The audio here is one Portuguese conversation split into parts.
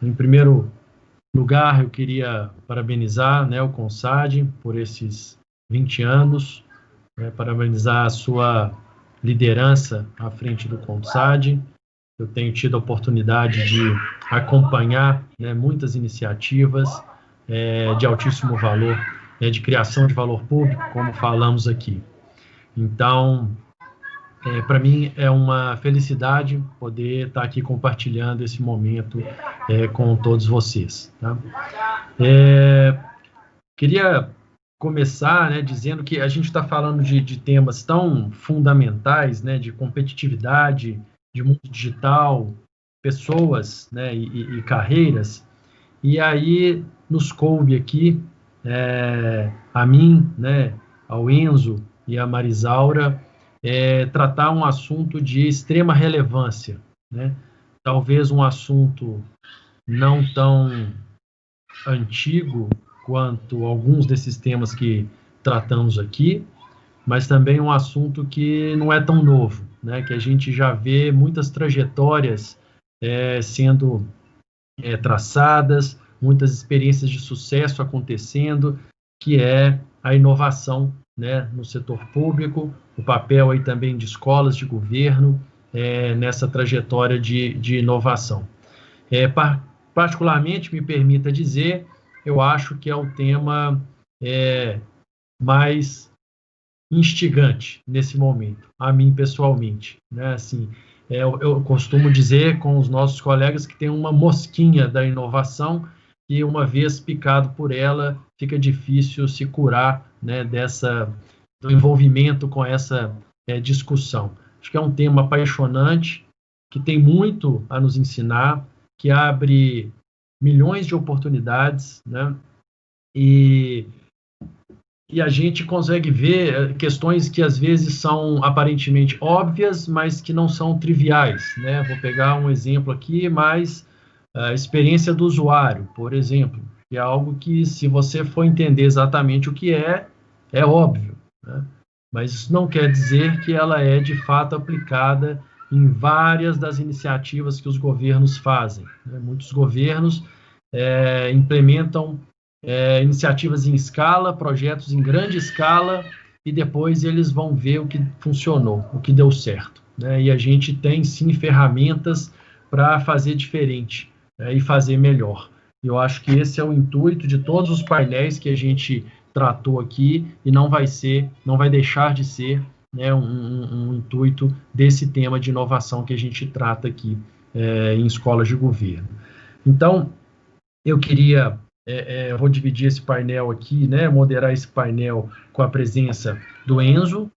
Em primeiro lugar, eu queria parabenizar, né, o CONSAD por esses 20 anos, parabenizar a sua liderança à frente do CONSAD. Eu tenho tido a oportunidade de acompanhar, né, muitas iniciativas de altíssimo valor, de criação de valor público, como falamos aqui. Então, para mim é uma felicidade poder estar aqui compartilhando esse momento com todos vocês. Tá? Queria começar, né, dizendo que a gente está falando de temas tão fundamentais, né, de competitividade, de mundo digital, pessoas, né, e carreiras, e aí nos coube aqui, a mim, né, ao Enzo e a Marisaura, tratar um assunto de extrema relevância, né? Talvez um assunto não tão antigo quanto alguns desses temas que tratamos aqui, mas também um assunto que não é tão novo, né? Que a gente já vê muitas trajetórias sendo traçadas, muitas experiências de sucesso acontecendo, que é a inovação, né, no setor público, o papel aí também de escolas de governo nessa trajetória de inovação. Particularmente, me permita dizer, eu acho que é o tema mais instigante nesse momento, a mim pessoalmente, né? Assim, eu costumo dizer com os nossos colegas que tem uma mosquinha da inovação e uma vez picado por ela, fica difícil se curar, né, do envolvimento com essa discussão. Acho que é um tema apaixonante, que tem muito a nos ensinar, que abre milhões de oportunidades, né? E a gente consegue ver questões que às vezes são aparentemente óbvias, mas que não são triviais, né? Vou pegar um exemplo aqui, mas a experiência do usuário, por exemplo, que é algo que, se você for entender exatamente o que é óbvio, né? Mas isso não quer dizer que ela é de fato aplicada em várias das iniciativas que os governos fazem, né? Muitos governos implementam iniciativas em escala, projetos em grande escala, e depois eles vão ver o que funcionou, o que deu certo, né? E a gente tem, sim, ferramentas para fazer diferente, e fazer melhor. Eu acho que esse é o intuito de todos os painéis que a gente tratou aqui, e não vai deixar de ser, né, um intuito desse tema de inovação que a gente trata aqui em escolas de governo. Então, eu queria vou dividir esse painel aqui, né, moderar esse painel com a presença do Enzo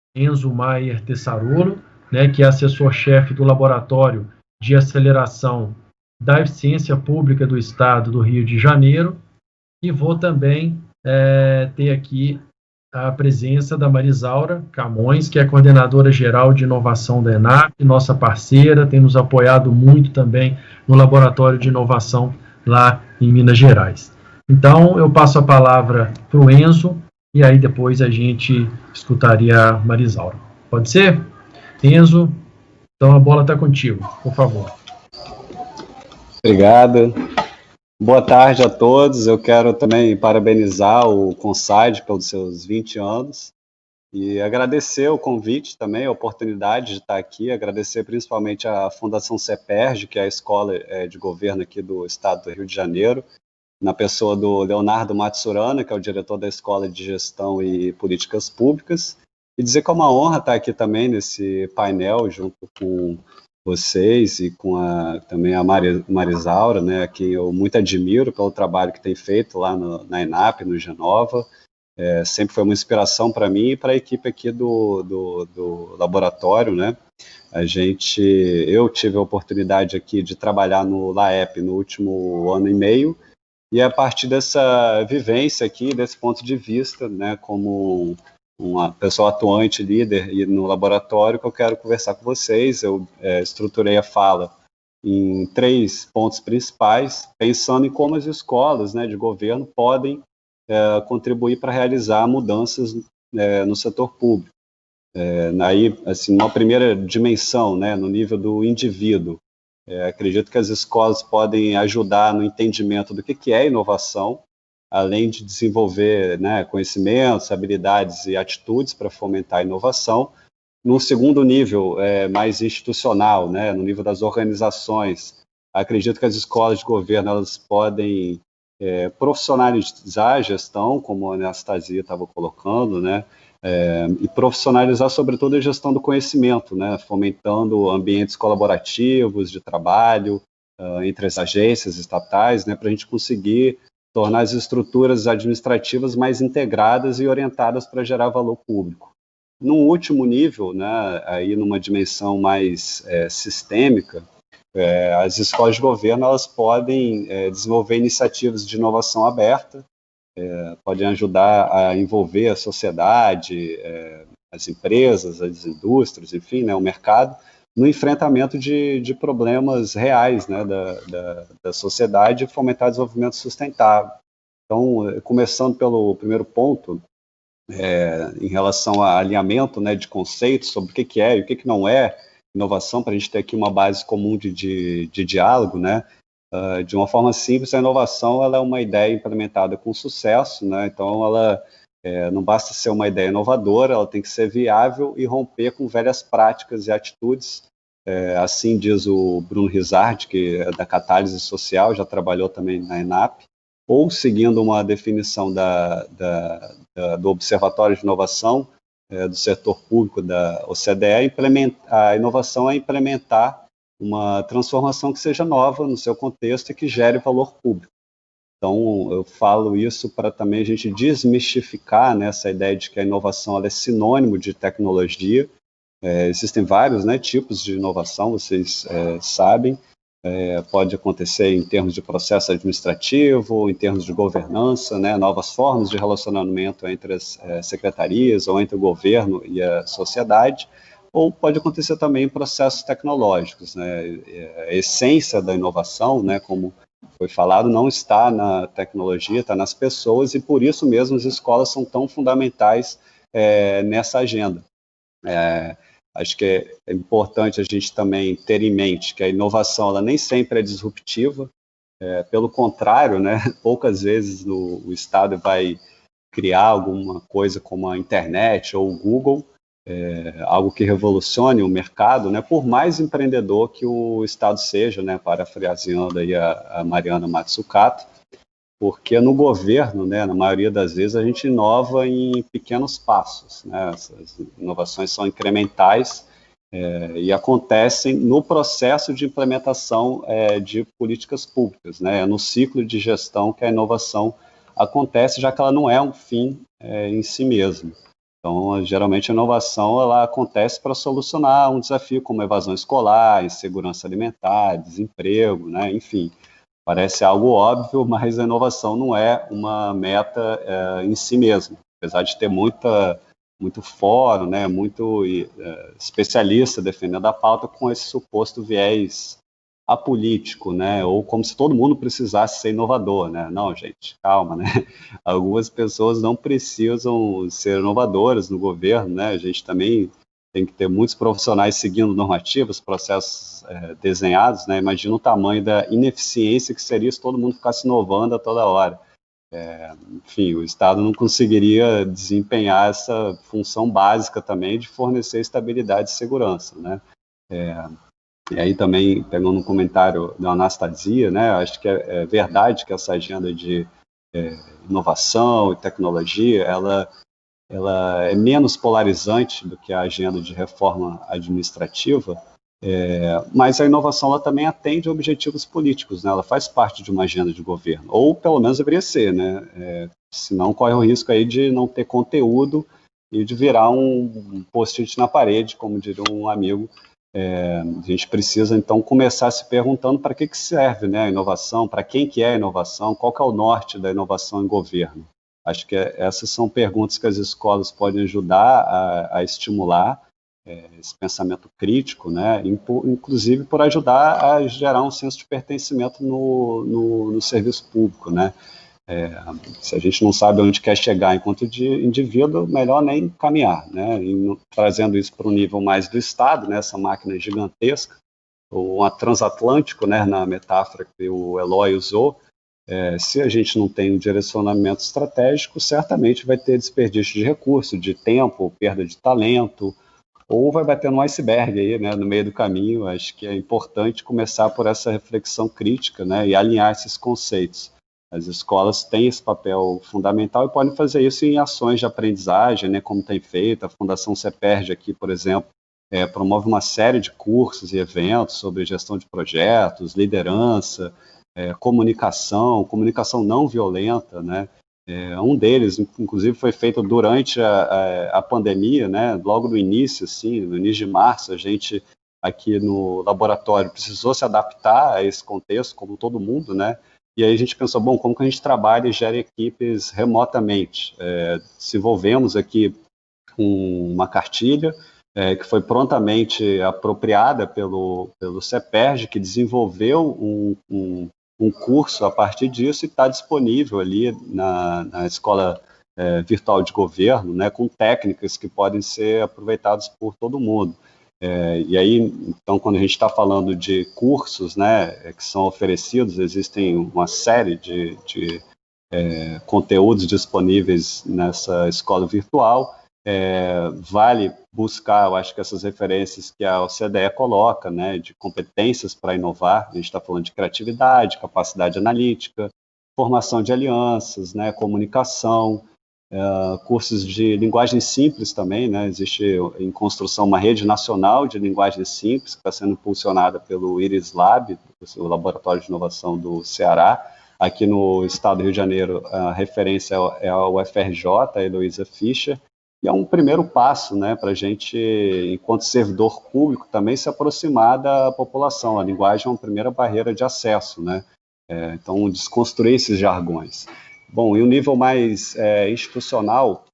Maier Tessarolo, né, que é assessor-chefe do Laboratório de Aceleração da Eficiência Pública do Estado do Rio de Janeiro, e vou também ter aqui a presença da Marisaura Camões, que é coordenadora geral de inovação da ENAP, nossa parceira, tem nos apoiado muito também no Laboratório de Inovação lá em Minas Gerais. Então, eu passo a palavra para o Enzo, e aí depois a gente escutaria a Marisaura. Pode ser? Enzo, então a bola está contigo, por favor. Obrigado. Boa tarde a todos. Eu quero também parabenizar o CONSAD pelos seus 20 anos e agradecer o convite também, a oportunidade de estar aqui, agradecer principalmente à Fundação CEPERJ, que é a escola de governo aqui do estado do Rio de Janeiro, na pessoa do Leonardo Matsurana, que é o diretor da Escola de Gestão e Políticas Públicas, e dizer que é uma honra estar aqui também nesse painel, junto com vocês e com também a Marisaura, né, a quem eu muito admiro pelo trabalho que tem feito lá na ENAP, no Genova. Sempre foi uma inspiração para mim e para a equipe aqui do laboratório, né. Eu tive a oportunidade aqui de trabalhar no LAEP no último ano e meio, e a partir dessa vivência aqui, desse ponto de vista, né, como uma pessoa atuante, líder e no laboratório, que eu quero conversar com vocês. Eu estruturei a fala em 3 pontos principais, pensando em como as escolas, né, de governo podem contribuir para realizar mudanças no setor público. Aí, assim, uma primeira dimensão, né, no nível do indivíduo, Acredito que as escolas podem ajudar no entendimento do que é inovação, além de desenvolver, né, conhecimentos, habilidades e atitudes para fomentar a inovação. No segundo nível, mais institucional, né, no nível das organizações, acredito que as escolas de governo elas podem profissionalizar a gestão, como a Anastasia estava colocando, né, e profissionalizar, sobretudo, a gestão do conhecimento, né, fomentando ambientes colaborativos de trabalho entre as agências estatais, né, para a gente conseguir tornar as estruturas administrativas mais integradas e orientadas para gerar valor público. Num último nível, né, aí numa dimensão mais sistêmica, as escolas de governo elas podem desenvolver iniciativas de inovação aberta, podem ajudar a envolver a sociedade, as empresas, as indústrias, enfim, né, o mercado, no enfrentamento de problemas reais, né, da sociedade e fomentar desenvolvimento sustentável. Então, começando pelo primeiro ponto, em relação a alinhamento, né, de conceitos sobre o que é e o que não é inovação, para a gente ter aqui uma base comum de diálogo, né? De uma forma simples, a inovação ela é uma ideia implementada com sucesso, né? Então ela não basta ser uma ideia inovadora, ela tem que ser viável e romper com velhas práticas e atitudes. Assim diz o Bruno Rizard, que é da Catálise Social, já trabalhou também na ENAP, ou seguindo uma definição do Observatório de Inovação do setor público da OCDE, a inovação é implementar uma transformação que seja nova no seu contexto e que gere valor público. Então, eu falo isso para também a gente desmistificar, né, essa ideia de que a inovação ela é sinônimo de tecnologia. Existem vários, né, tipos de inovação, vocês sabem. Pode acontecer em termos de processo administrativo, em termos de governança, né, novas formas de relacionamento entre as secretarias ou entre o governo e a sociedade, ou pode acontecer também em processos tecnológicos, né. A essência da inovação, né, como foi falado, não está na tecnologia, está nas pessoas, e por isso mesmo as escolas são tão fundamentais nessa agenda. Acho que é importante a gente também ter em mente que a inovação ela nem sempre é disruptiva, pelo contrário, né, poucas vezes o Estado vai criar alguma coisa como a internet ou o Google, algo que revolucione o mercado, né, por mais empreendedor que o Estado seja, né, parafraseando aí a Mariana Mazzucato, porque no governo, né, na maioria das vezes, a gente inova em pequenos passos, né, essas inovações são incrementais e acontecem no processo de implementação de políticas públicas, né, é no ciclo de gestão que a inovação acontece, já que ela não é um fim em si mesmo. Então, geralmente a inovação ela acontece para solucionar um desafio como evasão escolar, insegurança alimentar, desemprego, né, enfim. Parece algo óbvio, mas a inovação não é uma meta em si mesma. Apesar de ter muito fórum, né, muito especialista defendendo a pauta com esse suposto viés apolítico, né, ou como se todo mundo precisasse ser inovador, né? Não, gente, calma, né? Algumas pessoas não precisam ser inovadoras no governo, né? A gente também tem que ter muitos profissionais seguindo normativas, processos desenhados, né? Imagina o tamanho da ineficiência que seria se todo mundo ficasse inovando a toda hora. Enfim, o Estado não conseguiria desempenhar essa função básica também de fornecer estabilidade e segurança, né? E aí também, pegando um comentário da Anastasia, né? Acho que é verdade que essa agenda de inovação e tecnologia, ela é menos polarizante do que a agenda de reforma administrativa, mas a inovação ela também atende a objetivos políticos, né? Ela faz parte de uma agenda de governo, ou pelo menos deveria ser, né? Senão corre o risco aí de não ter conteúdo e de virar um post-it na parede, como diria um amigo. A gente precisa então começar se perguntando para que serve, né, a inovação, para quem que é a inovação, qual que é o norte da inovação em governo. Acho que essas são perguntas que as escolas podem ajudar a estimular esse pensamento crítico, né? Inclusive por ajudar a gerar um senso de pertencimento no serviço público, né? Se a gente não sabe onde quer chegar enquanto indivíduo, melhor nem caminhar, né? E trazendo isso para um nível mais do Estado, né? Essa máquina gigantesca, um transatlântico, né, na metáfora que o Eloy usou. Se a gente não tem um direcionamento estratégico, certamente vai ter desperdício de recurso, de tempo, perda de talento, ou vai bater no iceberg aí, né, no meio do caminho. Acho que é importante começar por essa reflexão crítica, né, e alinhar esses conceitos. As escolas têm esse papel fundamental e podem fazer isso em ações de aprendizagem, né, como tem feito. A Fundação CEPERJ aqui, por exemplo, promove uma série de cursos e eventos sobre gestão de projetos, liderança, comunicação não violenta, né? Um deles, inclusive, foi feito durante a pandemia, né? Logo no início, assim, no início de março, a gente aqui no laboratório precisou se adaptar a esse contexto, como todo mundo, né? E aí a gente pensou, bom, como que a gente trabalha e gera equipes remotamente? Desenvolvemos aqui uma cartilha que foi prontamente apropriada pelo CEPERJ, que desenvolveu um curso a partir disso e está disponível ali na Escola Virtual de Governo, né, com técnicas que podem ser aproveitadas por todo mundo. E aí, então, quando a gente está falando de cursos, né, que são oferecidos, existem uma série de conteúdos disponíveis nessa escola virtual. Vale buscar, eu acho que essas referências que a OCDE coloca, né, de competências para inovar. A gente está falando de criatividade, capacidade analítica, formação de alianças, né, comunicação, cursos de linguagem simples também, né? Existe em construção uma rede nacional de linguagem simples que está sendo impulsionada pelo IRIS Lab, o Laboratório de Inovação do Ceará. Aqui no estado do Rio de Janeiro, a referência é a UFRJ, a Heloísa Fischer, e é um primeiro passo, né, para a gente, enquanto servidor público, também se aproximar da população. A linguagem é uma primeira barreira de acesso, né? Então, desconstruir esses jargões. Bom, e o nível mais institucional,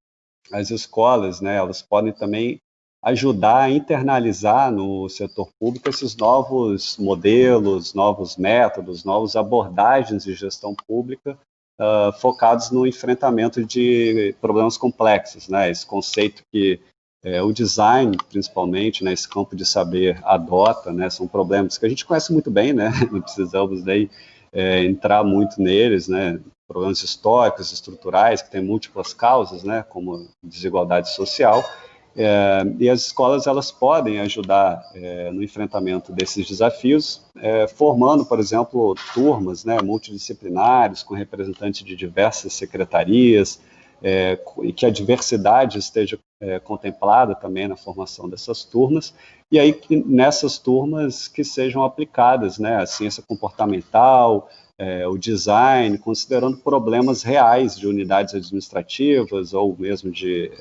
as escolas, né, elas podem também ajudar a internalizar no setor público esses novos modelos, novos métodos, novas abordagens de gestão pública focados no enfrentamento de problemas complexos, né? Esse conceito que o design, principalmente, né, esse campo de saber adota, né, são problemas que a gente conhece muito bem, né? Não precisamos nem entrar muito neles, né? Problemas históricos, estruturais, que têm múltiplas causas, né, como desigualdade social, e as escolas elas podem ajudar no enfrentamento desses desafios, formando, por exemplo, turmas, né, multidisciplinares, com representantes de diversas secretarias, e que a diversidade esteja contemplada também na formação dessas turmas, e aí que nessas turmas que sejam aplicadas, né, a ciência comportamental, o design, considerando problemas reais de unidades administrativas ou mesmo de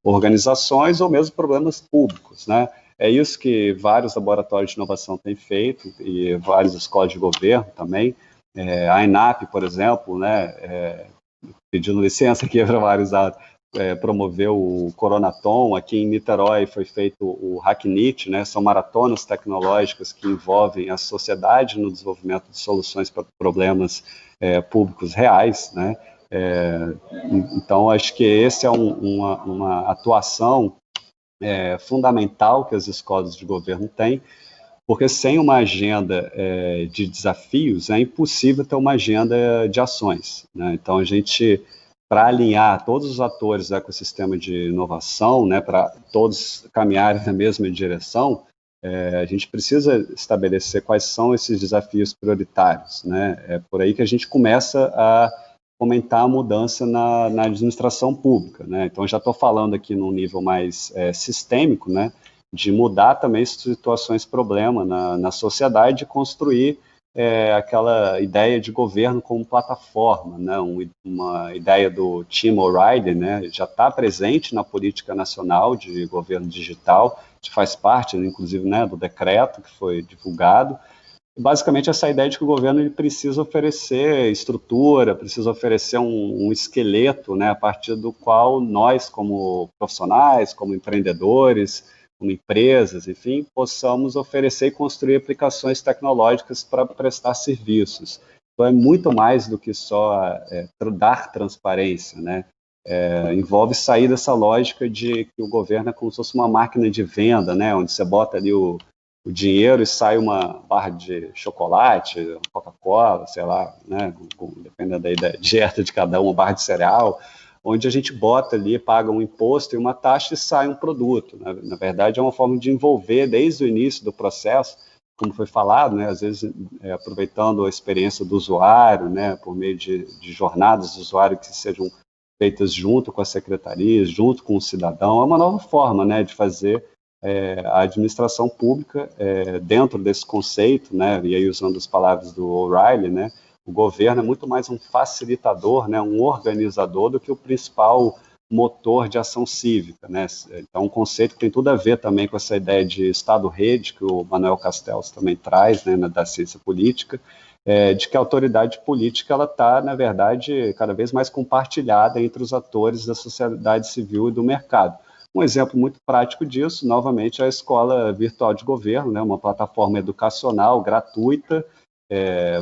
organizações ou mesmo problemas públicos, né? É isso que vários laboratórios de inovação têm feito e várias escolas de governo também. A ENAP, por exemplo, né, pedindo licença aqui para vários promoveu o Coronaton. Aqui em Niterói foi feito o Hacknit, né? São maratonas tecnológicas que envolvem a sociedade no desenvolvimento de soluções para problemas públicos reais, né? Então, acho que esse é uma atuação fundamental que as escolas de governo têm, porque sem uma agenda de desafios é impossível ter uma agenda de ações, né? Então, a gente, para alinhar todos os atores do ecossistema de inovação, né, para todos caminharem na mesma direção, a gente precisa estabelecer quais são esses desafios prioritários, né? É por aí que a gente começa a fomentar a mudança na administração pública, né? Então, já estou falando aqui num nível mais sistêmico, né, de mudar também situações problema na sociedade e construir aquela ideia de governo como plataforma, né? Uma ideia do Team O'Reilly, né, já está presente na política nacional de governo digital, que faz parte, inclusive, né, do decreto que foi divulgado. Basicamente, essa ideia de que o governo ele precisa oferecer estrutura, precisa oferecer um esqueleto, né, a partir do qual nós, como profissionais, como empreendedores, como empresas, enfim, possamos oferecer e construir aplicações tecnológicas para prestar serviços. Então, é muito mais do que só dar transparência, né? Envolve sair dessa lógica de que o governo é como se fosse uma máquina de venda, né, onde você bota ali o dinheiro e sai uma barra de chocolate, Coca-Cola, sei lá, né, dependendo da dieta de cada um, uma barra de cereal, onde a gente bota ali, paga um imposto e uma taxa e sai um produto. Na verdade, é uma forma de envolver desde o início do processo, como foi falado, né, às vezes aproveitando a experiência do usuário, né, por meio de jornadas do usuário que sejam feitas junto com as secretarias, junto com o cidadão. É uma nova forma, né, de fazer a administração pública dentro desse conceito, né, e aí usando as palavras do O'Reilly, né, o governo é muito mais um facilitador, né, um organizador do que o principal motor de ação cívica, né? Então, um conceito que tem tudo a ver também com essa ideia de Estado-rede, que o Manuel Castells também traz, né, da ciência política, de que a autoridade política ela está, na verdade, cada vez mais compartilhada entre os atores da sociedade civil e do mercado. Um exemplo muito prático disso, novamente, é a Escola Virtual de Governo, né, uma plataforma educacional gratuita,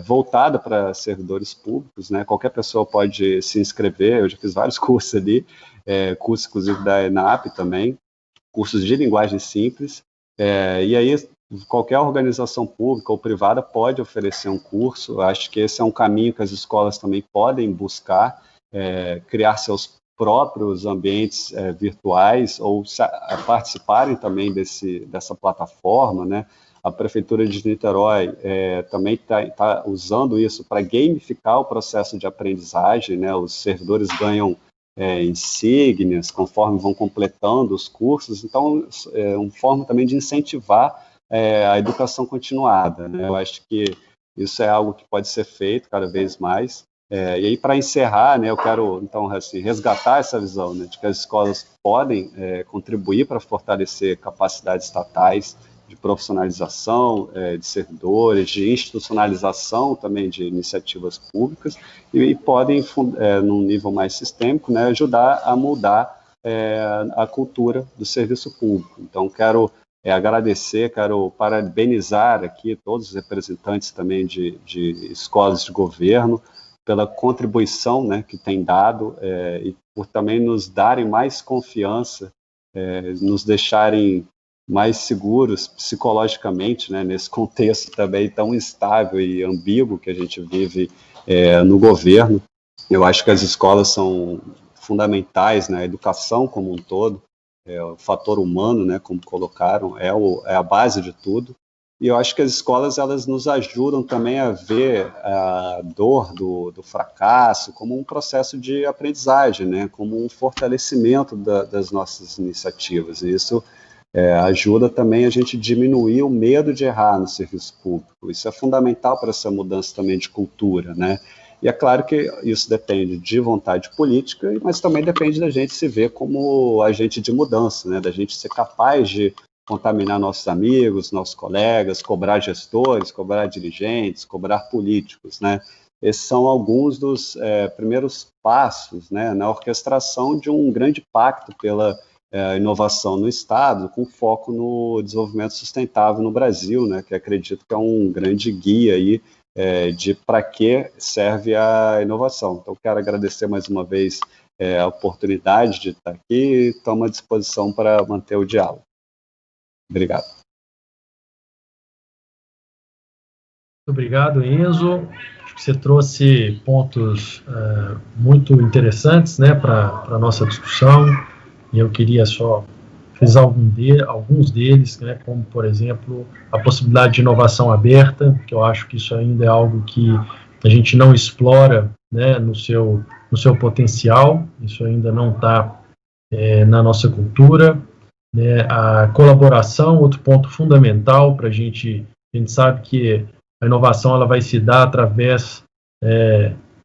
voltada para servidores públicos, né? Qualquer pessoa pode se inscrever, eu já fiz vários cursos ali, cursos inclusive da ENAP também, cursos de linguagem simples, e aí qualquer organização pública ou privada pode oferecer um curso. Eu acho que esse é um caminho que as escolas também podem buscar, criar seus próprios ambientes virtuais ou participarem também dessa plataforma, né? A Prefeitura de Niterói também está usando isso para gamificar o processo de aprendizagem, né? Os servidores ganham insígnias conforme vão completando os cursos, então é uma forma também de incentivar a educação continuada, né? Eu acho que isso é algo que pode ser feito cada vez mais. E aí, para encerrar, né, eu quero, então, assim, resgatar essa visão, né, de que as escolas podem contribuir para fortalecer capacidades estatais de profissionalização de servidores, de institucionalização também de iniciativas públicas e podem, num nível mais sistêmico, né, ajudar a mudar a cultura do serviço público. Então, quero agradecer, quero parabenizar aqui todos os representantes também de escolas de governo pela contribuição, né, que têm dado e por também nos darem mais confiança, nos deixarem mais seguros psicologicamente, né, nesse contexto também tão instável e ambíguo que a gente vive no governo. Eu acho que as escolas são fundamentais, né, a educação como um todo, o fator humano, né, como colocaram, é a base de tudo. E eu acho que as escolas elas nos ajudam também a ver a dor do fracasso como um processo de aprendizagem, né, como um fortalecimento das nossas iniciativas. E isso ajuda também a gente diminuir o medo de errar no serviço público. Isso é fundamental para essa mudança também de cultura, né? E é claro que isso depende de vontade política, mas também depende da gente se ver como agente de mudança, né? Da gente ser capaz de contaminar nossos amigos, nossos colegas, cobrar gestores, cobrar dirigentes, cobrar políticos, né? Esses são alguns dos primeiros passos, né, na orquestração de um grande pacto pela inovação no Estado, com foco no desenvolvimento sustentável no Brasil, né, que acredito que é um grande guia aí de para que serve a inovação. Então, quero agradecer mais uma vez a oportunidade de estar aqui e estou à disposição para manter o diálogo. Obrigado. Obrigado, Enzo. Acho que você trouxe pontos muito interessantes, né, para a nossa discussão, e eu queria só frisar alguns deles, né, como, por exemplo, a possibilidade de inovação aberta, que eu acho que isso ainda é algo que a gente não explora, né, no seu potencial, isso ainda não está na nossa cultura, né. A colaboração, outro ponto fundamental para a gente sabe que a inovação ela vai se dar através,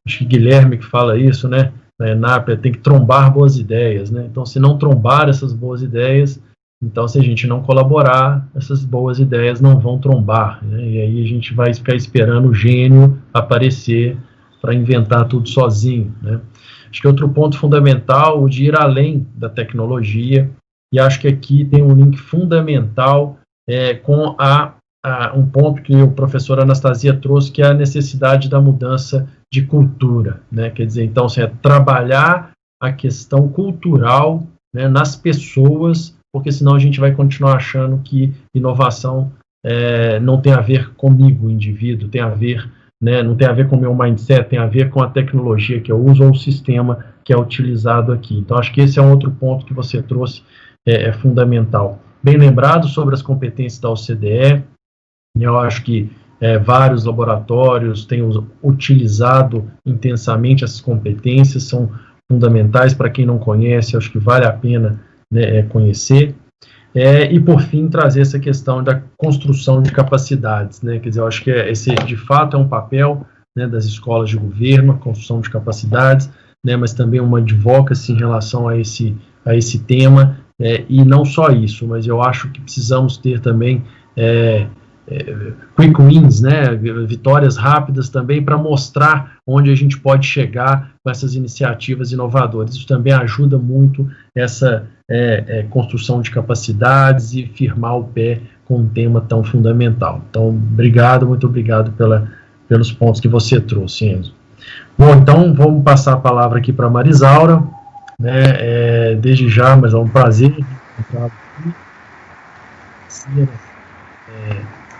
acho que Guilherme que fala isso, né, na ENAP, tem que trombar boas ideias, né? Então, se não trombar essas boas ideias, então, se a gente não colaborar, essas boas ideias não vão trombar, né? E aí a gente vai ficar esperando o gênio aparecer para inventar tudo sozinho, né? Acho que outro ponto fundamental, o de ir além da tecnologia, e acho que aqui tem um link fundamental com um ponto que o professor Anastasia trouxe, que é a necessidade da mudança de cultura, né? Quer dizer, então, assim, trabalhar a questão cultural, né, nas pessoas, porque senão a gente vai continuar achando que inovação não tem a ver comigo, indivíduo, tem a ver, né, não tem a ver com o meu mindset, tem a ver com a tecnologia que eu uso ou o sistema que é utilizado aqui. Então, acho que esse é um outro ponto que você trouxe, é fundamental. Bem lembrado sobre as competências da OCDE, eu acho que vários laboratórios têm utilizado intensamente essas competências, são fundamentais para quem não conhece, acho que vale a pena, né, conhecer. E, por fim, trazer essa questão da construção de capacidades, né? Quer dizer, eu acho que esse, de fato, é um papel, né, das escolas de governo, a construção de capacidades, né, mas também uma advocacy em relação a esse tema, e não só isso, mas eu acho que precisamos ter também quick wins, né, vitórias rápidas também, para mostrar onde a gente pode chegar com essas iniciativas inovadoras. Isso também ajuda muito essa construção de capacidades e firmar o pé com um tema tão fundamental. Então, muito obrigado pelos pontos que você trouxe, Enzo. Bom, então vamos passar a palavra aqui para a Marisaura, né, desde já, mas é um prazer encontrar aqui.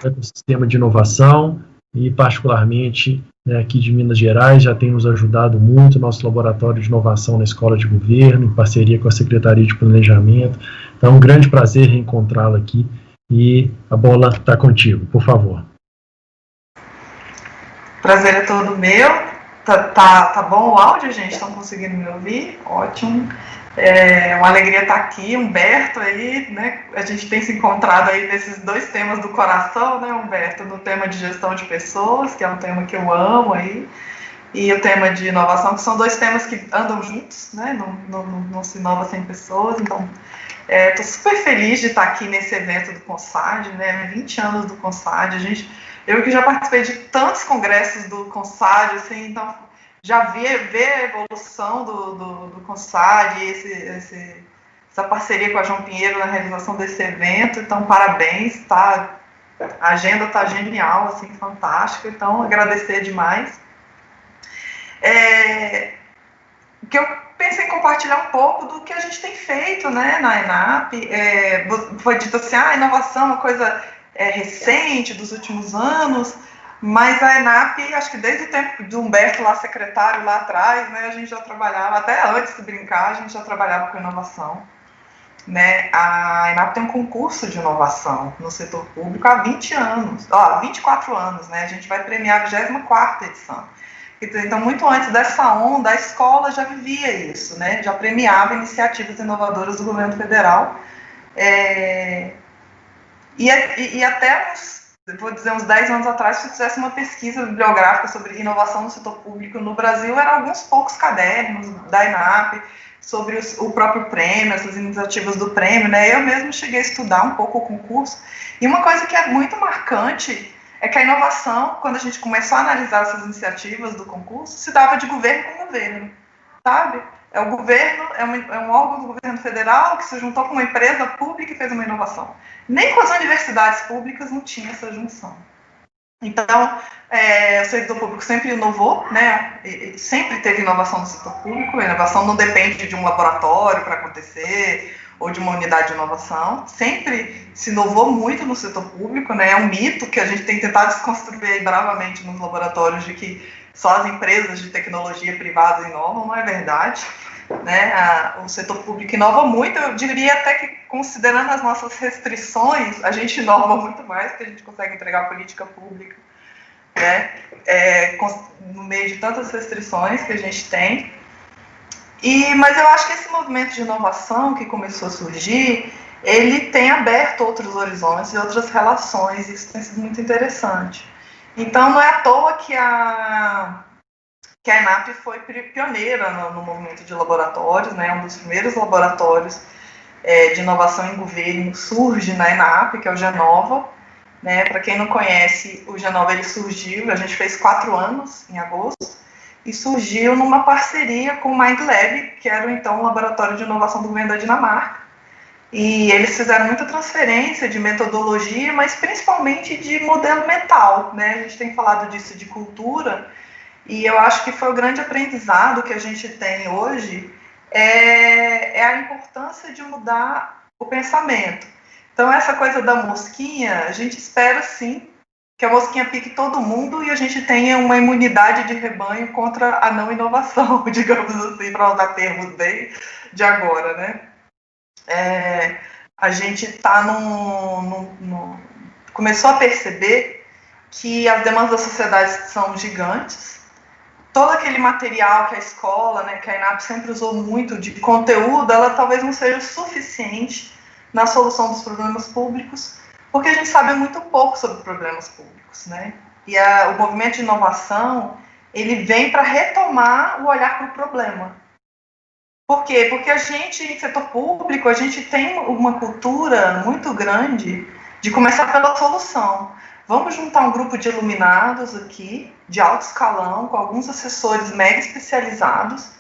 Ecossistema de inovação e, particularmente, né, aqui de Minas Gerais, já tem nos ajudado muito nosso laboratório de inovação na Escola de Governo, em parceria com a Secretaria de Planejamento. Então, é um grande prazer reencontrá-la aqui e a bola está contigo, por favor. Prazer é todo meu. Tá bom o áudio, gente? Estão conseguindo me ouvir? Ótimo. É uma alegria estar aqui, Humberto aí, né? A gente tem se encontrado aí nesses dois temas do coração, né, Humberto? No tema de gestão de pessoas, que é um tema que eu amo aí, e o tema de inovação, que são dois temas que andam juntos, né? Não se inova sem pessoas. Então, estou super feliz de estar aqui nesse evento do CONSAD, né? 20 anos do CONSAD. Eu que já participei de tantos congressos do CONSAD, assim, então já ver a evolução do CONSAD, essa parceria com a João Pinheiro na realização desse evento. Então, parabéns, tá? A agenda está genial, assim, fantástica. Então, agradecer demais. Que eu pensei em compartilhar um pouco do que a gente tem feito, né, na ENAP. Foi dito assim, a inovação é uma coisa recente, dos últimos anos. Mas a ENAP, acho que desde o tempo do Humberto lá, secretário lá atrás, né, a gente já trabalhava, até antes de brincar, a gente já trabalhava com inovação. Né? A ENAP tem um concurso de inovação no setor público há 20 anos, 24 anos, né? A gente vai premiar a 24ª edição. Então, muito antes dessa onda, a escola já vivia isso, né? Já premiava iniciativas inovadoras do governo federal. E até uns 10 anos atrás, se fizesse uma pesquisa bibliográfica sobre inovação no setor público no Brasil, eram alguns poucos cadernos da ENAP sobre o próprio prêmio, essas iniciativas do prêmio, né? Eu mesmo cheguei a estudar um pouco o concurso, e uma coisa que é muito marcante é que a inovação, quando a gente começou a analisar essas iniciativas do concurso, se dava de governo com governo, sabe? O governo é um órgão do governo federal que se juntou com uma empresa pública e fez uma inovação. Nem com as universidades públicas não tinha essa junção. Então, o setor público sempre inovou, né? Sempre teve inovação no setor público. A inovação não depende de um laboratório para acontecer ou de uma unidade de inovação. Sempre se inovou muito no setor público, né? É um mito que a gente tem tentado desconstruir aí bravamente nos laboratórios de que só as empresas de tecnologia privadas inovam. Não é verdade. Né? O setor público inova muito. Eu diria até que, considerando as nossas restrições, a gente inova muito mais, porque a gente consegue entregar política pública, né? No meio de tantas restrições que a gente tem. Mas eu acho que esse movimento de inovação que começou a surgir, ele tem aberto outros horizontes e outras relações, e isso tem sido muito interessante. Então, não é à toa que a ENAP foi pioneira no movimento de laboratórios, né? Um dos primeiros laboratórios de inovação em governo surge na ENAP, que é o Genova. Né? Para quem não conhece, o Genova ele surgiu, a gente fez 4 anos em agosto, e surgiu numa parceria com o MindLab, que era então um laboratório de inovação do governo da Dinamarca. E eles fizeram muita transferência de metodologia, mas principalmente de modelo mental. Né? A gente tem falado disso de cultura, e eu acho que foi o grande aprendizado que a gente tem hoje, é a importância de mudar o pensamento. Então, essa coisa da mosquinha, a gente espera, sim, que a mosquinha pique todo mundo e a gente tenha uma imunidade de rebanho contra a não inovação, digamos assim, para usar termos bem de agora, né? A gente está começou a perceber que as demandas da sociedade são gigantes. Todo aquele material que a escola, né, que a ENAP sempre usou muito de conteúdo, ela talvez não seja suficiente na solução dos problemas públicos, porque a gente sabe muito pouco sobre problemas públicos, né? E o movimento de inovação, ele vem para retomar o olhar para o problema. Por quê? Porque a gente, em setor público, a gente tem uma cultura muito grande de começar pela solução. Vamos juntar um grupo de iluminados aqui, de alto escalão, com alguns assessores mega especializados,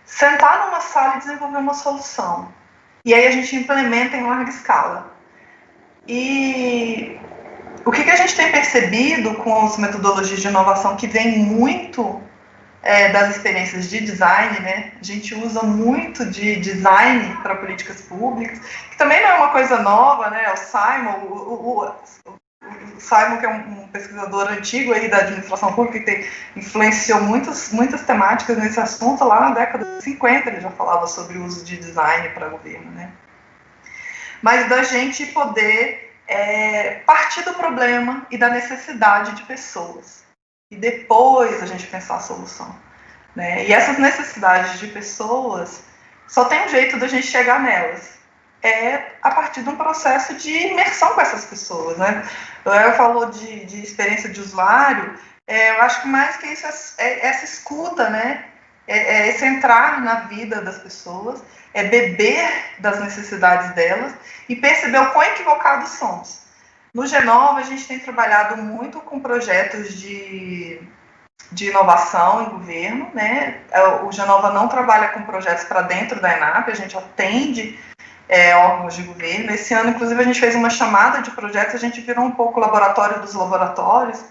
sentar numa sala e desenvolver uma solução. E aí a gente implementa em larga escala. E o que a gente tem percebido com as metodologias de inovação, que vem muito das experiências de design, né? A gente usa muito de design para políticas públicas, que também não é uma coisa nova, né? O Simon, que é um pesquisador antigo aí da administração pública, que influenciou muitas temáticas nesse assunto, lá na década de 50 ele já falava sobre o uso de design para governo, né? Mas da gente poder partir do problema e da necessidade de pessoas, e depois a gente pensar a solução, né? E essas necessidades de pessoas, só tem um jeito da gente chegar nelas, a partir de um processo de imersão com essas pessoas, né? Eu falou de experiência de usuário, eu acho que mais que isso é essa escuta, né? Esse entrar na vida das pessoas, beber das necessidades delas e perceber o quão equivocados somos. No Genova, a gente tem trabalhado muito com projetos de inovação em governo, né? O Genova não trabalha com projetos para dentro da ENAP, a gente atende órgãos de governo. Esse ano, inclusive, a gente fez uma chamada de projetos, a gente virou um pouco laboratório dos laboratórios,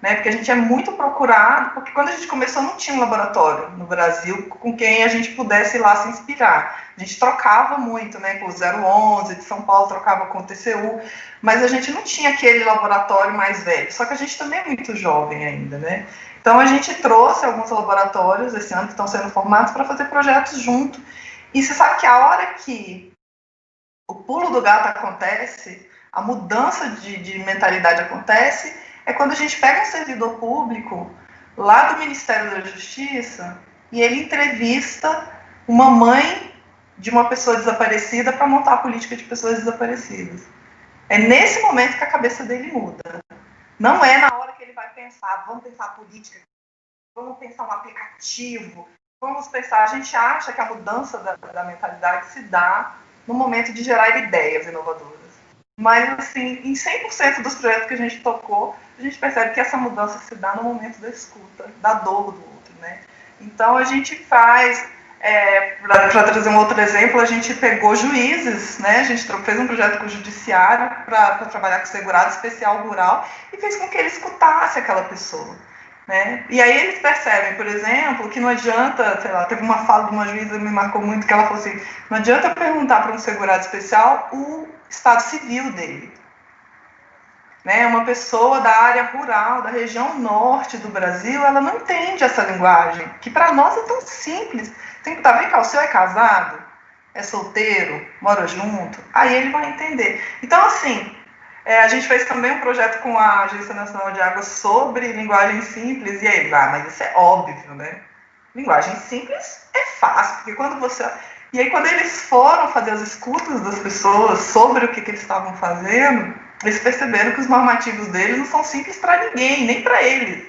né? Porque a gente é muito procurado, porque quando a gente começou não tinha um laboratório no Brasil com quem a gente pudesse ir lá se inspirar. A gente trocava muito, né? Com o 011 de São Paulo, trocava com o TCU, mas a gente não tinha aquele laboratório mais velho, só que a gente também é muito jovem ainda, né? Então a gente trouxe alguns laboratórios esse ano que estão sendo formados para fazer projetos junto. E você sabe que a hora que o pulo do gato acontece, a mudança de mentalidade acontece, é quando a gente pega um servidor público lá do Ministério da Justiça e ele entrevista uma mãe de uma pessoa desaparecida para montar a política de pessoas desaparecidas. É nesse momento que a cabeça dele muda. Não é na hora que ele vai pensar, vamos pensar política, vamos pensar um aplicativo, vamos pensar... A gente acha que a mudança da mentalidade se dá no momento de gerar ideias inovadoras. Mas, assim, em 100% dos projetos que a gente tocou, a gente percebe que essa mudança se dá no momento da escuta, da dor do outro, né? Então, a gente faz, para trazer um outro exemplo, a gente pegou juízes, né? A gente fez um projeto com o judiciário para trabalhar com segurado especial rural e fez com que ele escutasse aquela pessoa, né? E aí eles percebem, por exemplo, que não adianta, sei lá, teve uma fala de uma juíza que me marcou muito, que ela falou assim, não adianta perguntar para um segurado especial o estado civil dele. Né? Uma pessoa da área rural, da região norte do Brasil, ela não entende essa linguagem, que para nós é tão simples. Tem que vem cá, o senhor é casado? É solteiro? Mora junto? Aí ele vai entender. Então, assim, a gente fez também um projeto com a Agência Nacional de Água sobre linguagem simples, e aí, mas isso é óbvio, né? Linguagem simples é fácil, porque quando você... E aí, quando eles foram fazer as escutas das pessoas sobre o que eles estavam fazendo, eles perceberam que os normativos deles não são simples para ninguém, nem para eles.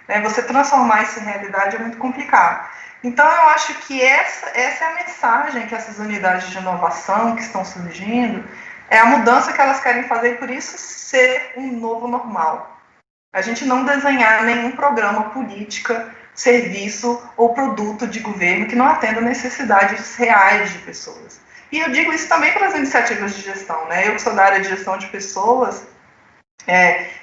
Né? Você transformar isso em realidade é muito complicado. Então, eu acho que essa é a mensagem que essas unidades de inovação que estão surgindo, é a mudança que elas querem fazer, e por isso ser um novo normal. A gente não desenhar nenhum programa, política, serviço ou produto de governo que não atenda necessidades reais de pessoas. E eu digo isso também para as iniciativas de gestão, né? Eu que sou da área de gestão de pessoas,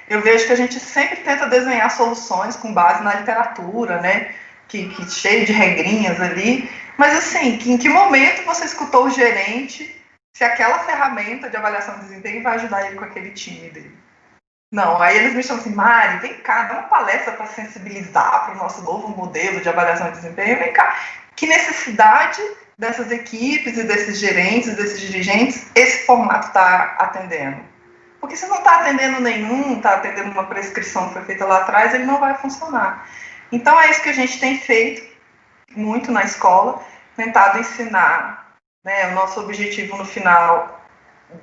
eu vejo que a gente sempre tenta desenhar soluções com base na literatura, né? Que cheio de regrinhas ali, mas assim, em que momento você escutou o gerente se aquela ferramenta de avaliação de desempenho vai ajudar ele com aquele time dele. Não, aí eles me chamam assim, Mari, vem cá, dá uma palestra para sensibilizar para o nosso novo modelo de avaliação de desempenho, vem cá. Que necessidade dessas equipes e desses gerentes, desses dirigentes, esse formato está atendendo? Porque se não está atendendo nenhum, está atendendo uma prescrição que foi feita lá atrás, ele não vai funcionar. Então é isso que a gente tem feito muito na escola, tentado ensinar, né, o nosso objetivo no final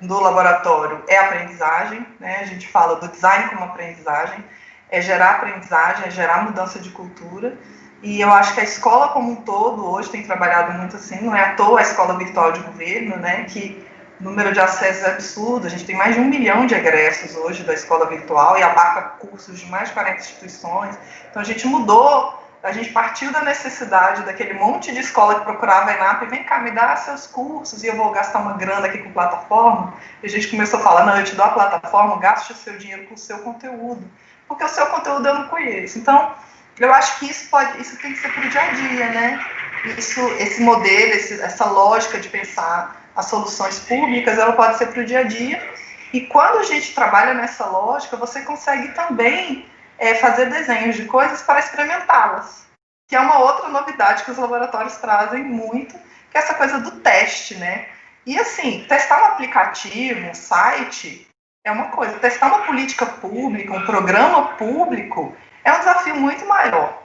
do laboratório é a aprendizagem, né? A gente fala do design como aprendizagem, é gerar aprendizagem, é gerar mudança de cultura, e eu acho que a escola como um todo hoje tem trabalhado muito assim, não é à toa a escola virtual de governo, né, que o número de acessos é absurdo, a gente tem mais de 1 milhão de egressos hoje da escola virtual e abarca cursos de mais de 40 instituições, então a gente mudou. A gente partiu da necessidade daquele monte de escola que procurava a ENAP, vem cá, me dá seus cursos e eu vou gastar uma grana aqui com plataforma. E a gente começou a falar, não, eu te dou a plataforma, gaste o seu dinheiro com o seu conteúdo, porque o seu conteúdo eu não conheço. Então, eu acho que isso tem que ser para o dia a dia, né? Esse modelo, essa lógica de pensar as soluções públicas, ela pode ser para o dia a dia. E quando a gente trabalha nessa lógica, você consegue também fazer desenhos de coisas para experimentá-las, que é uma outra novidade que os laboratórios trazem muito, que é essa coisa do teste, né? E assim, testar um aplicativo, um site, é uma coisa, testar uma política pública, um programa público, é um desafio muito maior,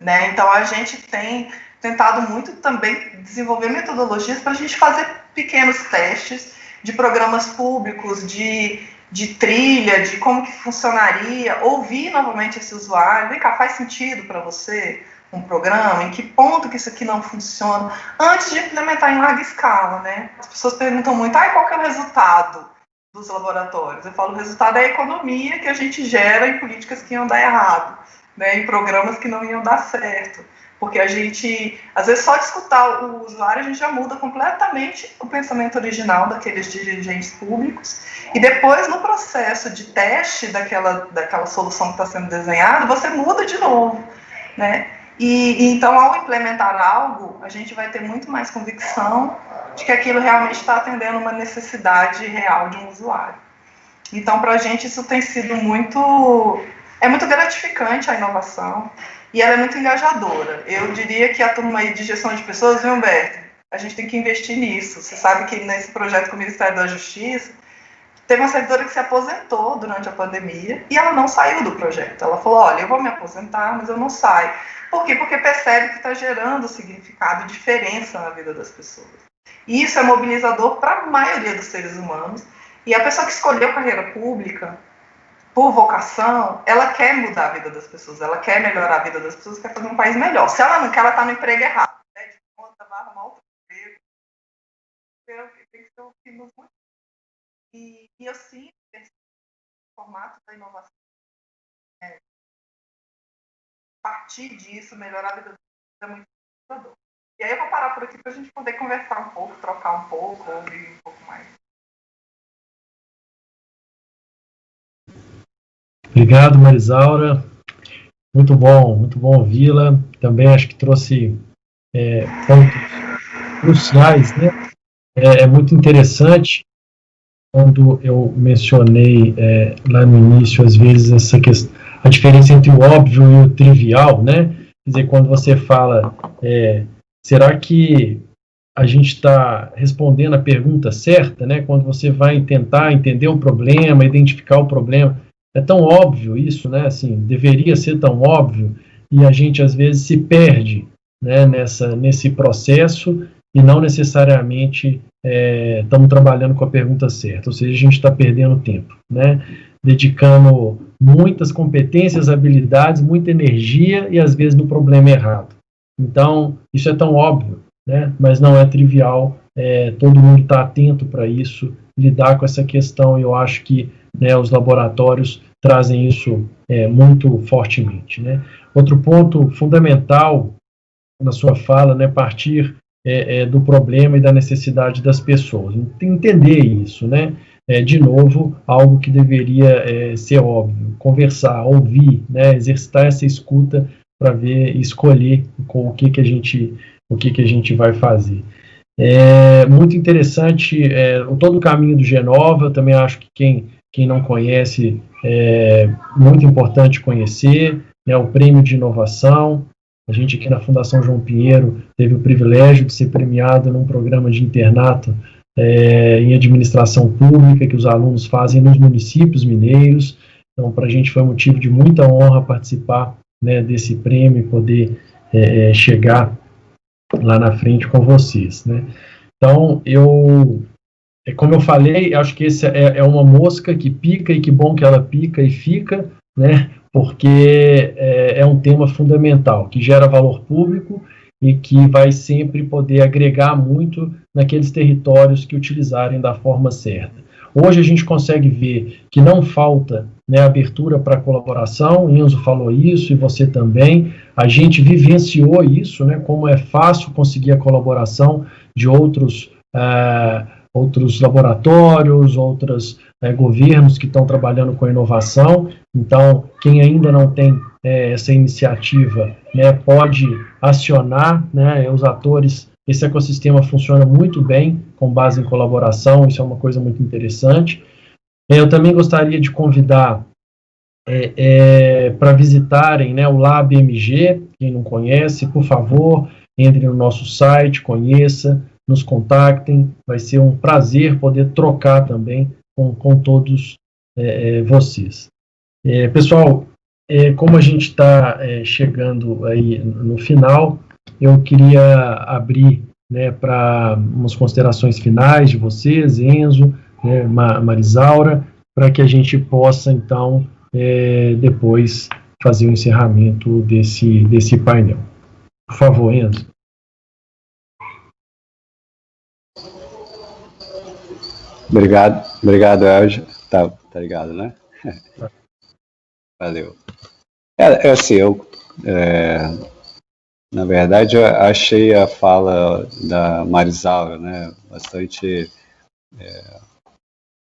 né? Então a gente tem tentado muito também desenvolver metodologias para a gente fazer pequenos testes de programas públicos, de trilha, de como que funcionaria, ouvir novamente esse usuário, vem cá, faz sentido para você um programa, em que ponto que isso aqui não funciona, antes de implementar em larga escala, né? As pessoas perguntam muito, qual que é o resultado dos laboratórios? Eu falo, o resultado é a economia que a gente gera em políticas que iam dar errado, né? Em programas que não iam dar certo. Porque a gente, às vezes, só de escutar o usuário, a gente já muda completamente o pensamento original daqueles dirigentes públicos. E depois, no processo de teste daquela solução que está sendo desenhada, você muda de novo, né? E então, ao implementar algo, a gente vai ter muito mais convicção de que aquilo realmente está atendendo uma necessidade real de um usuário. Então, para a gente, isso tem sido muito gratificante, a inovação. E ela é muito engajadora. Eu diria que a turma aí de gestão de pessoas, viu, Humberto? A gente tem que investir nisso. Você sabe que nesse projeto com o Ministério da Justiça, teve uma servidora que se aposentou durante a pandemia e ela não saiu do projeto. Ela falou, olha, eu vou me aposentar, mas eu não saio. Por quê? Porque percebe que está gerando significado e diferença na vida das pessoas. E isso é mobilizador para a maioria dos seres humanos. E a pessoa que escolheu carreira pública, por vocação, ela quer mudar a vida das pessoas, ela quer melhorar a vida das pessoas, quer fazer um país melhor. Se ela não quer, ela está no emprego errado. Né? De conta, vai arrumar outro emprego. Tem que ser o que nos motiva. E eu sinto esse formato da inovação. Partir disso, melhorar a vida das pessoas é muito motivador. E aí eu vou parar por aqui para a gente poder conversar um pouco, trocar um pouco, ouvir um pouco mais. Obrigado, Marisaura. Muito bom ouvi-la. Também acho que trouxe pontos cruciais, né? É muito interessante quando eu mencionei lá no início, às vezes, essa questão, a diferença entre o óbvio e o trivial, né? Quer dizer, quando você fala, será que a gente está respondendo a pergunta certa, né? Quando você vai tentar entender um problema, identificar o problema, é tão óbvio isso, né? Assim, deveria ser tão óbvio, e a gente às vezes se perde, né, nesse processo e não necessariamente estamos trabalhando com a pergunta certa, ou seja, a gente está perdendo tempo, né? Dedicando muitas competências, habilidades, muita energia e às vezes no problema errado. Então, isso é tão óbvio, né? Mas não é trivial, todo mundo está atento para isso, lidar com essa questão, e eu acho que, né, os laboratórios trazem isso muito fortemente, né? Outro ponto fundamental na sua fala, né, partir do problema e da necessidade das pessoas. Entender isso, né? De novo, algo que deveria ser óbvio, conversar, ouvir, né, exercitar essa escuta para ver, escolher com o que a gente vai fazer. É muito interessante todo o caminho do Genova. Eu também acho que quem não conhece é muito importante conhecer, né, o Prêmio de Inovação. A gente aqui na Fundação João Pinheiro teve o privilégio de ser premiado num programa de internato em administração pública que os alunos fazem nos municípios mineiros. Então, para a gente foi motivo de muita honra participar, né, desse prêmio e poder chegar lá na frente com vocês, né? Então, como eu falei, acho que esse é uma mosca que pica, e que bom que ela pica e fica, né? Porque é um tema fundamental, que gera valor público e que vai sempre poder agregar muito naqueles territórios que utilizarem da forma certa. Hoje a gente consegue ver que não falta, né, abertura para colaboração. Enzo falou isso e você também. A gente vivenciou isso, né, como é fácil conseguir a colaboração de outros laboratórios, outros governos que estão trabalhando com inovação. Então, quem ainda não tem essa iniciativa, né, pode acionar, né, os atores. Esse ecossistema funciona muito bem com base em colaboração, isso é uma coisa muito interessante. Eu também gostaria de convidar para visitarem, né, o LabMG. Quem não conhece, por favor, entre no nosso site, conheça, nos contactem. Vai ser um prazer poder trocar também com todos vocês. Pessoal, como a gente está chegando aí no final, eu queria abrir, né, para umas considerações finais de vocês, Enzo, né, Marisaura, para que a gente possa, então, depois fazer o encerramento desse painel. Por favor, Enzo. Obrigado, Elge. Tá ligado, né? Valeu. Assim, na verdade, eu achei a fala da Marisaura, né, bastante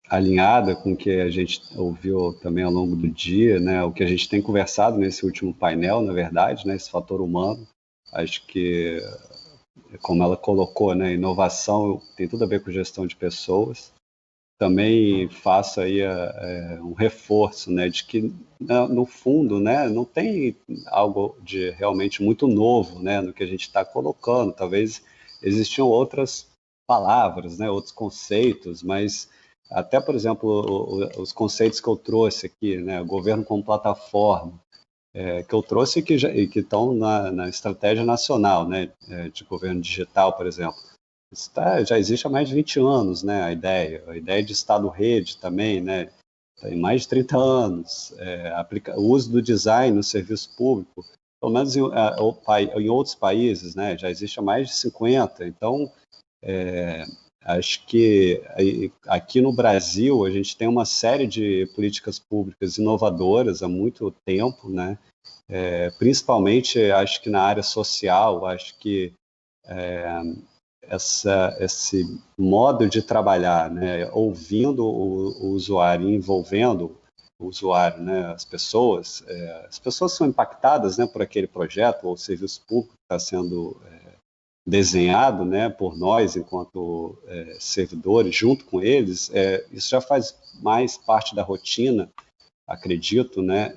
alinhada com o que a gente ouviu também ao longo do dia, né, o que a gente tem conversado nesse último painel, na verdade, né, esse fator humano. Acho que, como ela colocou, né, inovação tem tudo a ver com gestão de pessoas. Também faço aí um reforço, né, de que no fundo, né, não tem algo de realmente muito novo, né, no que a gente está colocando. Talvez existiam outras palavras, né, outros conceitos, mas até, por exemplo, os conceitos que eu trouxe aqui, né, governo como plataforma, que eu trouxe e que estão na estratégia nacional, né, de governo digital, por exemplo. Isso já existe há mais de 20 anos, né, a ideia de Estado-rede também, né, tem mais de 30 anos, o uso do design no serviço público, pelo menos em outros países, né, já existe há mais de 50, então acho que aqui no Brasil a gente tem uma série de políticas públicas inovadoras há muito tempo, né, principalmente acho que na área social, acho que esse modo de trabalhar, né, ouvindo o usuário, envolvendo o usuário, né, as pessoas são impactadas, né, por aquele projeto ou serviço público que está sendo desenhado, né, por nós enquanto servidores, junto com eles. Isso já faz mais parte da rotina, acredito, né,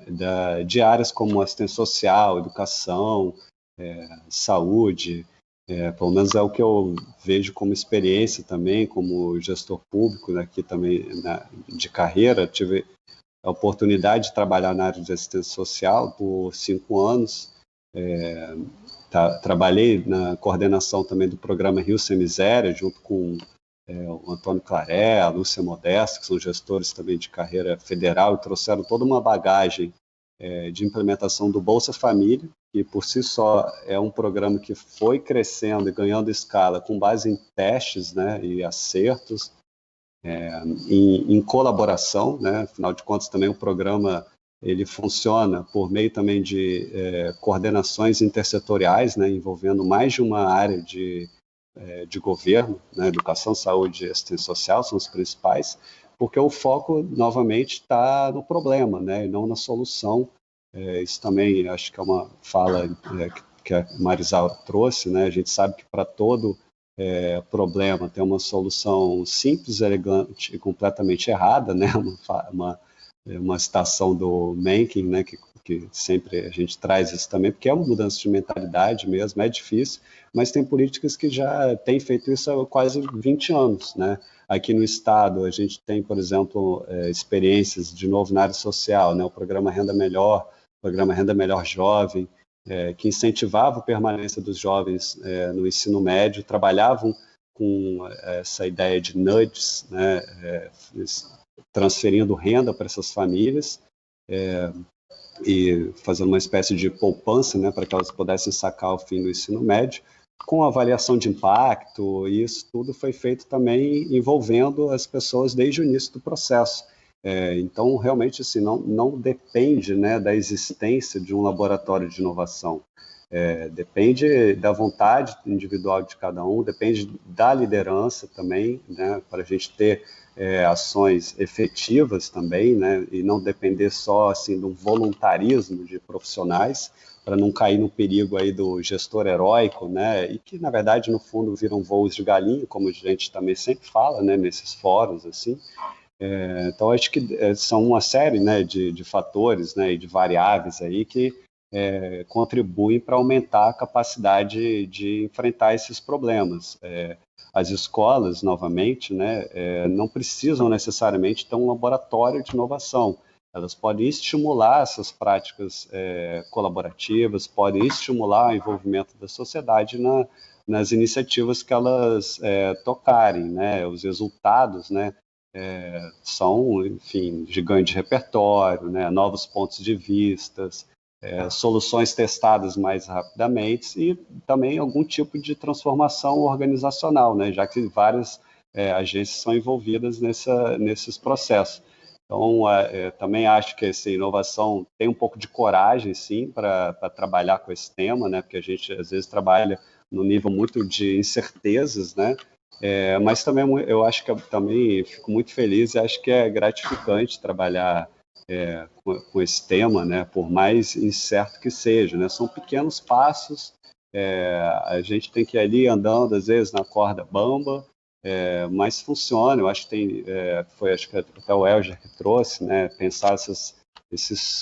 de áreas como assistência social, educação, saúde. Pelo menos é o que eu vejo como experiência também, como gestor público, aqui também de carreira. Tive a oportunidade de trabalhar na área de assistência social por 5 anos. Trabalhei na coordenação também do programa Rio Sem Miséria, junto com o Antônio Claré, a Lúcia Modesto, que são gestores também de carreira federal, e trouxeram toda uma bagagem de implementação do Bolsa Família, que por si só é um programa que foi crescendo e ganhando escala com base em testes, né, e acertos, em colaboração, né. Afinal de contas, também o programa ele funciona por meio também de coordenações intersetoriais, né, envolvendo mais de uma área de governo, né, educação, saúde e assistência social são os principais, porque o foco, novamente, está no problema, né, e não na solução. Isso também acho que é uma fala que a Marisaura trouxe, né. A gente sabe que para todo problema tem uma solução simples, elegante e completamente errada, né? Uma citação do Mencken, né? Que sempre a gente traz isso também, porque é uma mudança de mentalidade mesmo, é difícil, mas tem políticas que já têm feito isso há quase 20 anos, né? Aqui no Estado, a gente tem, por exemplo, experiências, de novo, na área social, né? O programa Renda Melhor, o programa Renda Melhor Jovem, que incentivava a permanência dos jovens no ensino médio, trabalhavam com essa ideia de nudges, né? Transferindo renda para essas famílias, e fazendo uma espécie de poupança, né, para que elas pudessem sacar ao fim do ensino médio, com avaliação de impacto, e isso tudo foi feito também envolvendo as pessoas desde o início do processo. Então, realmente, assim, não depende, né, da existência de um laboratório de inovação. Depende da vontade individual de cada um, depende da liderança também, né, para a gente ter ações efetivas também, né, e não depender só assim de um voluntarismo de profissionais, para não cair no perigo aí do gestor heróico, né, e que na verdade no fundo viram voos de galinha, como a gente também sempre fala, né, nesses fóruns assim. Então acho que são uma série, né, de fatores, né, e de variáveis aí que contribuem para aumentar a capacidade de enfrentar esses problemas. As escolas, novamente, né, não precisam necessariamente ter um laboratório de inovação. Elas podem estimular essas práticas colaborativas, podem estimular o envolvimento da sociedade nas iniciativas que elas tocarem, né? Os resultados, né, são, enfim, de ganho de repertório, né, novos pontos de vistas, soluções testadas mais rapidamente e também algum tipo de transformação organizacional, né, já que várias agências são envolvidas nesses processos. Então, também acho que essa inovação tem um pouco de coragem, sim, para trabalhar com esse tema, né, porque a gente, às vezes, trabalha no nível muito de incertezas, né, mas também eu acho que eu também fico muito feliz e acho que é gratificante trabalhar com esse tema, né, por mais incerto que seja, né, são pequenos passos, a gente tem que ir ali andando, às vezes, na corda bamba, mas funciona. Eu acho que acho que até o Elger que trouxe, né, pensar esses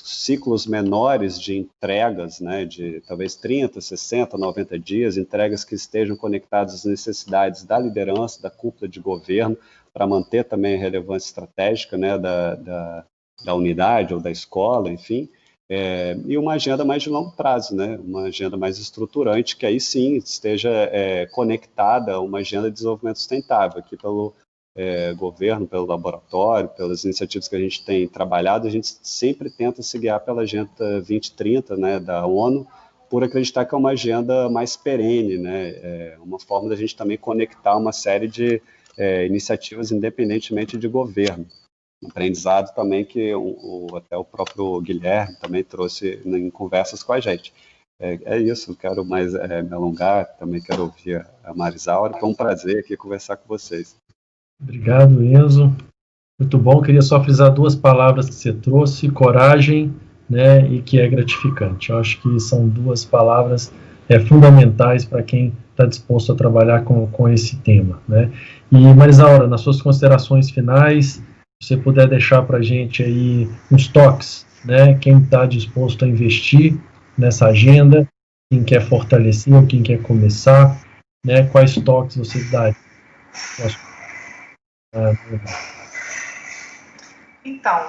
ciclos menores de entregas, né, de talvez 30, 60, 90 dias, entregas que estejam conectadas às necessidades da liderança, da cúpula de governo, para manter também a relevância estratégica, né, da unidade ou da escola, enfim, e uma agenda mais de longo prazo, né, uma agenda mais estruturante, que aí sim esteja conectada a uma agenda de desenvolvimento sustentável, aqui pelo governo, pelo laboratório, pelas iniciativas que a gente tem trabalhado. A gente sempre tenta se guiar pela Agenda 2030, né, da ONU, por acreditar que é uma agenda mais perene, né, uma forma da gente também conectar uma série de iniciativas independentemente de governo. Um aprendizado também que até o próprio Guilherme também trouxe em conversas com a gente. É isso, não quero mais me alongar, também quero ouvir a Marisaura. Foi um prazer aqui conversar com vocês. Obrigado, Enzo. Muito bom. Queria só frisar duas palavras que você trouxe: coragem, né, e que é gratificante. Eu acho que são duas palavras fundamentais para quem está disposto a trabalhar com esse tema, né? E, Marisaura, nas suas considerações finais, se você puder deixar para a gente aí uns toques, né? Quem está disposto a investir nessa agenda, quem quer fortalecer ou quem quer começar, né? Quais toques você dá? Então,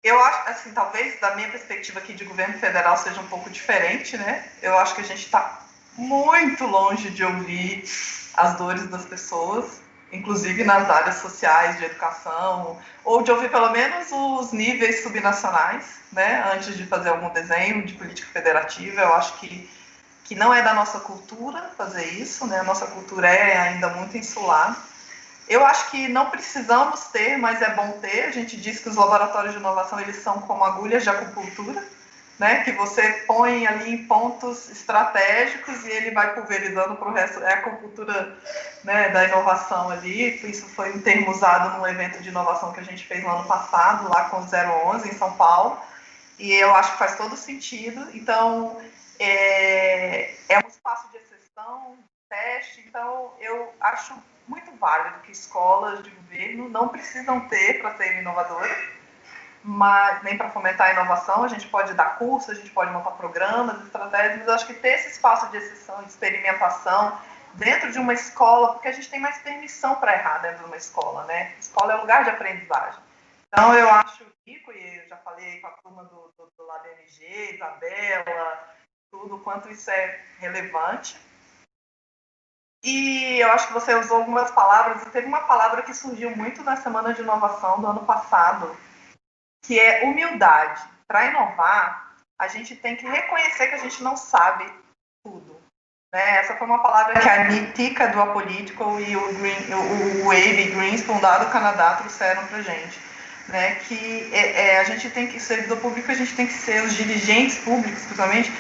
eu acho, assim, talvez da minha perspectiva aqui de governo federal seja um pouco diferente, né? Eu acho que a gente está muito longe de ouvir as dores das pessoas, inclusive nas áreas sociais, de educação, ou de ouvir pelo menos os níveis subnacionais, né? Antes de fazer algum desenho de política federativa. Eu acho que não é da nossa cultura fazer isso, né? A nossa cultura é ainda muito insular. Eu acho que não precisamos ter, mas é bom ter. A gente diz que os laboratórios de inovação, eles são como agulhas de acupuntura, né? Que você põe ali em pontos estratégicos e ele vai pulverizando para o resto. É a acupuntura, né, da inovação ali. Isso foi um termo usado num evento de inovação que a gente fez no ano passado, lá com o 011 em São Paulo. E eu acho que faz todo sentido. Então, é um espaço de exceção, Nordeste, então eu acho muito válido que escolas de governo não precisam ter para serem inovadoras, mas nem para fomentar a inovação. A gente pode dar curso, a gente pode montar programas, estratégias, mas eu acho que ter esse espaço de exceção, de experimentação dentro de uma escola, porque a gente tem mais permissão para errar dentro de uma escola, né? Escola é lugar de aprendizagem. Então eu acho rico, e eu já falei com a turma do lado MG, Isabela, tudo, quanto isso é relevante. E eu acho que você usou algumas palavras, e teve uma palavra que surgiu muito na Semana de Inovação do ano passado, que é humildade. Para inovar, a gente tem que reconhecer que a gente não sabe tudo. Né? Essa foi uma palavra que a Nitika do Apolitical e o Wave Greenspoon lá do Canadá trouxeram para a gente. Né? Que a gente tem que, servidor público, a gente tem que ser, os dirigentes públicos, principalmente,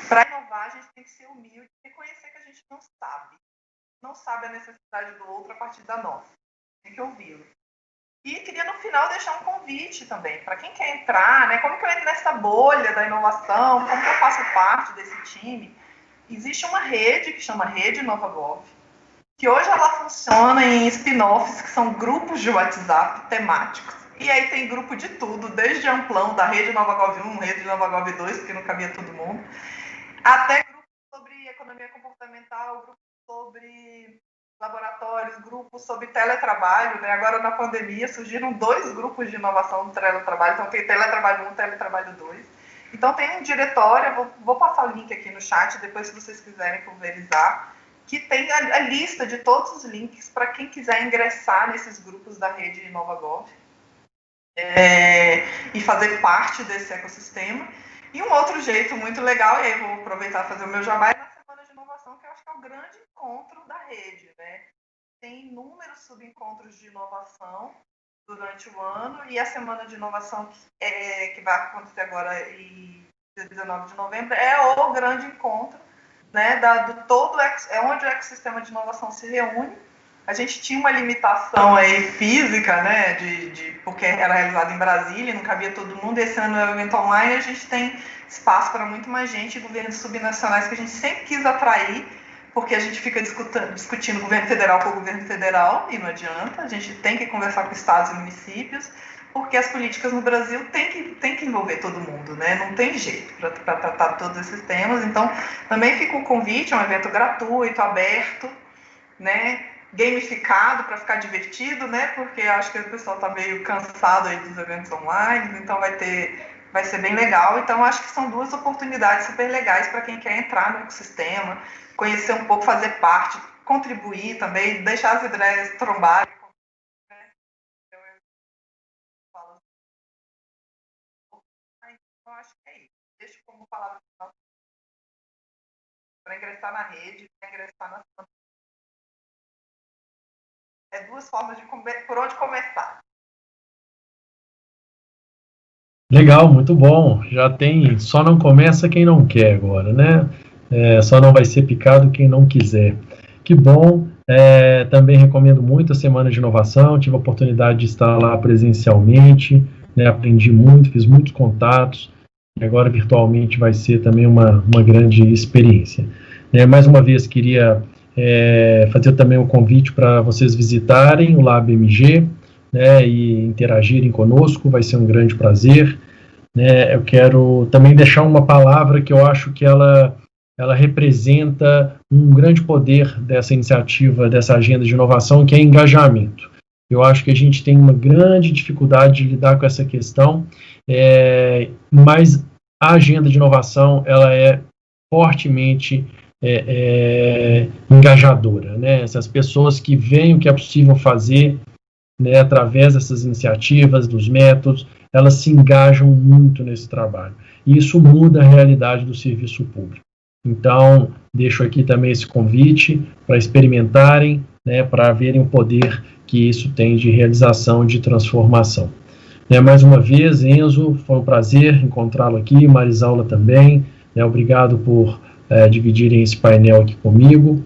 para inovar, a gente tem que ser humilde e reconhecer que a gente não sabe a necessidade do outro a partir da nossa. Tem que ouvi-lo. E queria, no final, deixar um convite também, para quem quer entrar, né? Como que eu entro nessa bolha da inovação, como que eu faço parte desse time. Existe uma rede que chama Rede NovaGov, que hoje ela funciona em spin-offs, que são grupos de WhatsApp temáticos. E aí tem grupo de tudo, desde amplão, da Rede NovaGov 1, Rede NovaGov 2, porque não cabia todo mundo, até grupos sobre economia comportamental, grupos sobre laboratórios, grupos sobre teletrabalho, né? Agora na pandemia surgiram 2 grupos de inovação do teletrabalho, então tem teletrabalho 1, teletrabalho 2. Então tem um diretório, vou passar o link aqui no chat, depois se vocês quiserem pulverizar, que tem a lista de todos os links para quem quiser ingressar nesses grupos da rede NovaGov e fazer parte desse ecossistema. E um outro jeito muito legal, e aí eu vou aproveitar e fazer o meu jabá, na Semana de Inovação, que eu acho que é o grande encontro da rede, né? Tem inúmeros subencontros de inovação durante o ano, e a Semana de Inovação que vai acontecer agora em 19 de novembro é o grande encontro, né, é onde o ecossistema de inovação se reúne. A gente tinha uma limitação aí física, né, porque era realizado em Brasília, não cabia todo mundo, e esse ano é o evento online, a gente tem espaço para muito mais gente, governos subnacionais que a gente sempre quis atrair, porque a gente fica discutindo governo federal com o governo federal, e não adianta, a gente tem que conversar com estados e municípios, porque as políticas no Brasil tem que envolver todo mundo, né? Não tem jeito para tratar todos esses temas. Então, também fica o convite, é um evento gratuito, aberto, né? Gamificado para ficar divertido, né? Porque acho que o pessoal está meio cansado aí dos eventos online, então vai ser bem legal. Então, acho que são 2 oportunidades super legais para quem quer entrar no ecossistema, conhecer um pouco, fazer parte, contribuir também, deixar as ideias trombarem. Então, acho que é isso. Deixo como palavra para ingressar na rede, para ingressar na... É 2 formas por onde começar. Legal, muito bom. Já tem, só não começa quem não quer agora, né? Só não vai ser picado quem não quiser. Que bom. Também recomendo muito a Semana de Inovação. Tive a oportunidade de estar lá presencialmente, né? Aprendi muito, fiz muitos contatos. E agora virtualmente vai ser também uma grande experiência. Mais uma vez queria fazer também um convite para vocês visitarem o LabMG, né, e interagirem conosco, vai ser um grande prazer. Eu quero também deixar uma palavra que eu acho que ela representa um grande poder dessa iniciativa, dessa agenda de inovação, que é engajamento. Eu acho que a gente tem uma grande dificuldade de lidar com essa questão, mas a agenda de inovação ela é fortemente engajadora, né? Essas pessoas que veem o que é possível fazer, né, através dessas iniciativas, dos métodos, elas se engajam muito nesse trabalho. E isso muda a realidade do serviço público. Então, deixo aqui também esse convite para experimentarem, né, para verem o poder que isso tem de realização, de transformação. Mais uma vez, Enzo, foi um prazer encontrá-lo aqui, Marisaula também. Obrigado por dividirem esse painel aqui comigo.